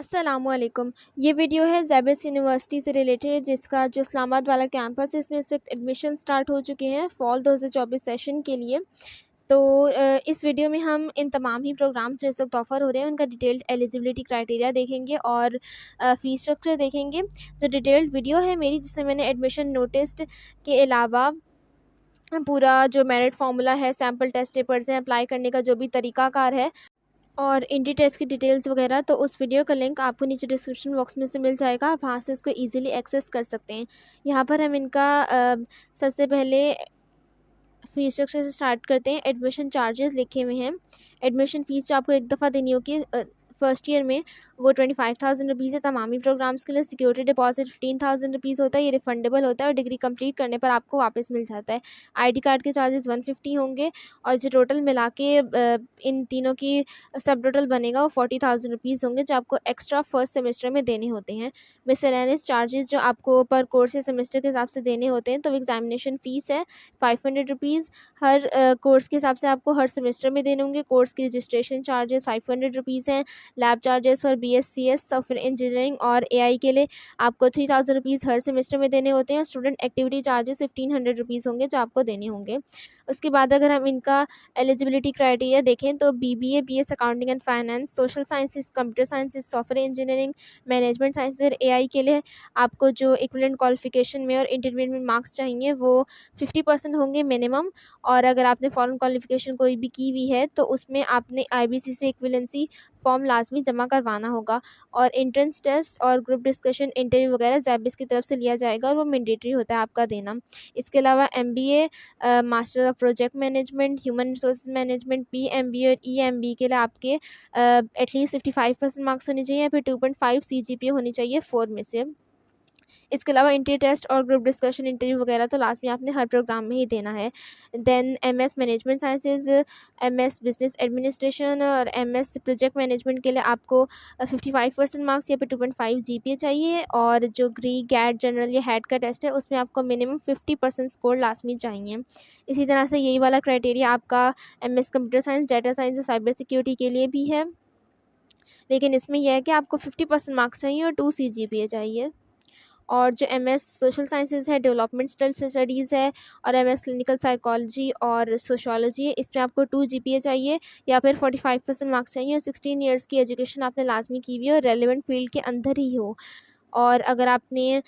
अस्सलामुअलैकुम। ये वीडियो है ज़ैबस यूनिवर्सिटी से रिलेटेड, जिसका जो इस्लामाबाद वाला कैंपस है इसमें इस वक्त एडमिशन स्टार्ट हो चुके हैं फॉल 2024 सेशन के लिए। तो इस वीडियो में हम इन तमाम ही प्रोग्राम जो इस वक्त ऑफ़र हो रहे हैं उनका डिटेल्ड एलिजिबिलिटी क्राइटेरिया देखेंगे और फ़ीस स्ट्रक्चर देखेंगे। जो डिटेल्ड वीडियो है मेरी, जिसमें मैंने एडमिशन नोटिस के अलावा पूरा जो मेरिट फार्मूला है, सैम्पल टेस्ट पेपर्स हैं, अप्लाई करने का जो भी तरीक़ाकार है और एंट्री टेस्ट की डिटेल्स वगैरह, तो उस वीडियो का लिंक आपको नीचे डिस्क्रिप्शन बॉक्स में से मिल जाएगा। आप वहाँ से उसको ईज़िली एक्सेस कर सकते हैं। यहाँ पर हम इनका सबसे पहले फ़ीस स्ट्रक्चर से स्टार्ट करते हैं। एडमिशन चार्जेस लिखे हुए हैं। एडमिशन फ़ीस जो आपको एक दफ़ा देनी होगी फर्स्ट ईयर में, वो 25,000 रुपीज़ है तमामी प्रोग्राम्स के लिए। सिक्योरिटी डिपॉजिट 15,000 रुपीज़ होता है, ये रिफंडेबल होता है और डिग्री कंप्लीट करने पर आपको वापस मिल जाता है। आईडी कार्ड के चार्जेस 150 होंगे और जो टोटल मिला के इन तीनों की सब टोटल बनेगा वो 40,000 रुपीज़ होंगे, जो आपको एक्स्ट्रा फर्स्ट सेमेस्टर में देने होते हैं। मिसलेनियस चार्जेस जो आपको पर कोर्स या सेमेस्टर के हिसाब से देने होते हैं, तो एग्जामिनेशन फ़ीस है 500 रुपीज़ हर कोर्स के हिसाब से आपको हर सेमेस्टर में देने होंगे। कोर्स की रजिस्ट्रेशन चार्जेस 500 रुपीज़ हैं। Lab charges for BScs software engineering और AI के लिए आपको 3,000 रुपीज़ हर सेमेस्टर में देने होते हैं और स्टूडेंट एक्टिविटी चार्जेस 1,500 रुपीज़ होंगे, जो आपको देने होंगे। उसके बाद अगर हम इनका एलिजिबिलिटी क्राइटेरिया देखें तो BBA BS accounting and finance, social sciences, computer sciences, software engineering, management sciences और AI के लिए आपको जो इक्विवेलेंट क्वालिफिकेशन में और इंटरमीडिएट में मार्क्स चाहिए वो 50% होंगे मिनिमम। और अगर आपने फॉरेन क्वालिफिकेशन कोई भी की हुई है तो उसमें आपने IBC से इक्विवेलेंसी फॉर्म लाजमी जमा करवाना होगा। और एंट्रेंस टेस्ट और ग्रुप डिस्कशन इंटरव्यू वगैरह ज़ैबिस की तरफ से लिया जाएगा और वो मैंडेटरी होता है आपका देना। इसके अलावा MBA, master of project management, human resource management, PMBA और EMBA के लिए आपके एटलीस्ट 55% मार्क्स होने चाहिए या फिर 2.5 CGPA होनी चाहिए 4 में से। इसके अलावा एंट्री टेस्ट और ग्रुप डिस्कशन इंटरव्यू वगैरह तो लास्ट में आपने हर प्रोग्राम में ही देना है। Then MS management sciences, MS business administration और MS प्रोजेक्ट मैनेजमेंट के लिए आपको 55% मार्क्स या फिर 2.5 GPA चाहिए। और जो ग्री गैट जनरल या हेड का टेस्ट है उसमें आपको मिनिमम 50% स्कोर लाजमी चाहिए। इसी तरह से यही वाला क्राइटेरिया आपका MS computer science, data science और साइबर सिक्योरिटी के लिए भी है, लेकिन इसमें यह है कि आपको 50% मार्क्स चाहिए और 2 CGPA चाहिए। और जो MS सोशल साइंसेज है, डेवलपमेंटल स्टडीज़ है और MS क्लिनिकल साइकोलॉजी और सोशियोलॉजी है, इसमें आपको 2 GPA चाहिए या फिर 45% मार्क्स चाहिए और 16 ईयर्स की एजुकेशन आपने लाजमी की हुई है और रेलिवेंट फील्ड के अंदर ही हो। और अगर आपने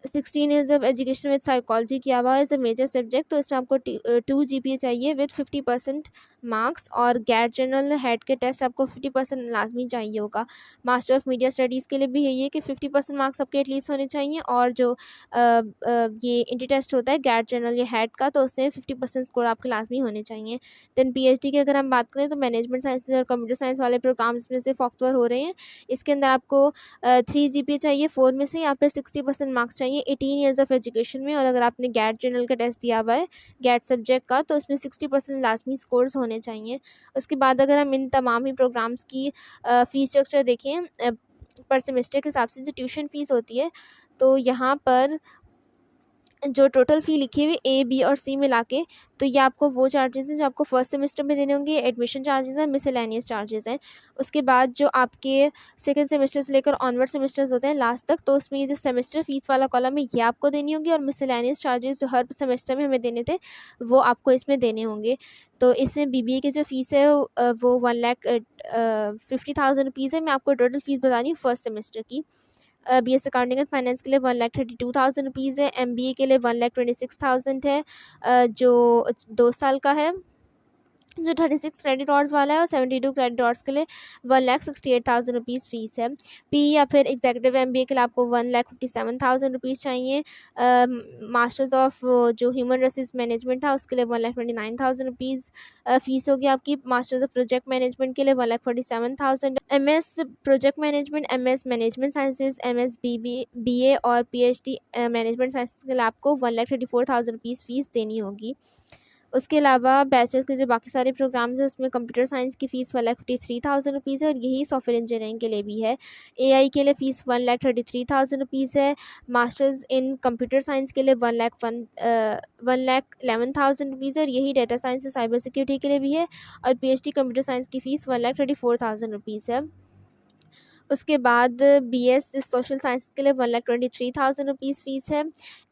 16 years of education with psychology किया हुआ एज अ मेजर सब्जेक्ट, तो इसमें आपको 2 GPA चाहिए विद 50% मार्क्स। और गैट जनरल हेड के टेस्ट आपको 50% लाजमी चाहिए होगा। मास्टर ऑफ मीडिया स्टडीज़ के लिए भी यही है कि 50% मार्क्स आपके एटलीस्ट होने चाहिए और जो ये इंटी टेस्ट होता है गैट जनरल या हेड का, तो उससे 50% स्कोर आपके लाजमी होने चाहिए। देन PhD की अगर हम बात करें तो मैनेजमेंट साइंस और कंप्यूटर साइंस वाले प्रोग्राम्स में से ऑफर हो रहे हैं। इसके अंदर आपको 3 GPA चाहिए 4 में से या फिर 60% मार्क्स चाहिए 18 ईयर्स ऑफ एजुकेशन में। और अगर आपने गैट जनरल का टेस्ट दिया हुआ है गैट सब्जेक्ट का, तो उसमें 60% लाजमी स्कोर्स होने चाहिए। उसके बाद अगर हम इन तमाम ही प्रोग्राम्स की फ़ीस स्ट्रक्चर देखें पर सेमेस्टर के हिसाब से जो ट्यूशन फ़ीस होती है, तो यहाँ पर जो टोटल फ़ी लिखी हुई A, B और C मिला के, तो ये आपको वो चार्जेस हैं जो आपको फर्स्ट सेमेस्टर में देने होंगे। एडमिशन चार्जेस हैं, मिसलेनियस चार्जेस हैं। उसके बाद जो आपके सेकंड सेमेस्टर से लेकर ऑनवर्ड सेमेस्टर्स होते हैं लास्ट तक, तो उसमें ये जो सेमेस्टर फ़ीस वाला कॉलम है ये आपको देनी होगी और मिसलेनियस चार्जेस जो हर सेमेस्टर में हमें देने थे वो आपको इसमें देने होंगे। तो इसमें BBA की जो फ़ीस है वो 1,50,000 रुपीज़ है। मैं आपको टोटल फ़ीस बता रही हूँ फर्स्ट सेमेस्टर की। BS अकाउंटिंग एंड फाइनेंस के लिए 1,32,000 रुपीज़ है। MBA के लिए 1,26,000 है, जो 2 साल का है, जो 36 क्रेडिट आवर्स वाला है। और 72 क्रेडिट आवर्स के लिए 1,68,000 रुपीज़ फ़ीस है। PE या फिर एग्जीक्यूटिव MBA के लिए आपको 1,57,000 रुपीज़ चाहिए। मास्टर्स ऑफ जो ह्यूमन रिसोर्स मैनेजमेंट था उसके लिए 1,29,000 रुपीज़ फ़ीस होगी आपकी। मास्टर्स ऑफ प्रोजेक्ट मैनेजमेंट के लिए 1,47,000। MS project management, MS management sciences, MS BA और PhD मैनेजमेंट साइंसेज के लिए आपको 1,34,000 रुपीज़ फ़ीस देनी होगी। उसके अलावा बैचलर्स के जो बाकी सारे प्रोग्राम्स हैं उसमें कंप्यूटर साइंस की फ़ीस 1,53,000 रुपीज़ है और यही सॉफ्टवेयर इंजीनियरिंग के लिए भी है। AI के लिए फ़ीस 1,33,000 रुपीज़ है। मास्टर्स इन कंप्यूटर साइंस के लिए 1,11,000 रुपीज़ है और यही डाटा साइंस और साइबर सिक्योरिटी के लिए भी है। और PhD कंप्यूटर साइंस की फ़ीस 1,34,000 रुपीज़ है। उसके बाद बीएस सोशल साइंस के लिए 1,23,000 रुपीज़ फ़ीस है।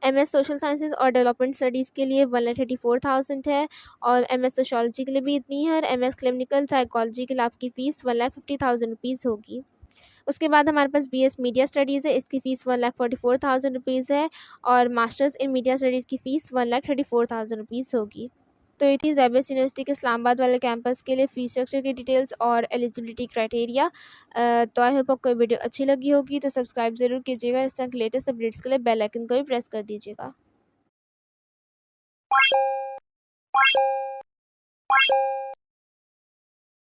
एमएस सोशल साइंसेज और डेवलपमेंट स्टडीज़ के लिए 1,34,000 है और एमएस सोशियोलॉजी के लिए भी इतनी है और एमएस क्लिनिकल साइकोलॉजी के लिए आपकी फ़ीस 1,50,000 रुपीज़ होगी। उसके बाद हमारे पास बीएस मीडिया स्टडीज़ है, इसकी फ़ीस 1,44,000 रुपीज़ है और मास्टर्स इन मीडिया स्टडीज़ की फ़ीस 1,34,000 रुपीज़ होगी। तो ये थी ज़ेबस यूनिवर्सिटी के इस्लामाबाद वाले कैंपस के लिए फ़ीस स्ट्रक्चर की डिटेल्स और एलिजिबिलिटी क्राइटेरिया। तो आई होप आपको वीडियो अच्छी लगी होगी, तो सब्सक्राइब ज़रूर कीजिएगा। इस तरह के लेटेस्ट अपडेट्स के लिए बेल आइकन को भी प्रेस कर दीजिएगा।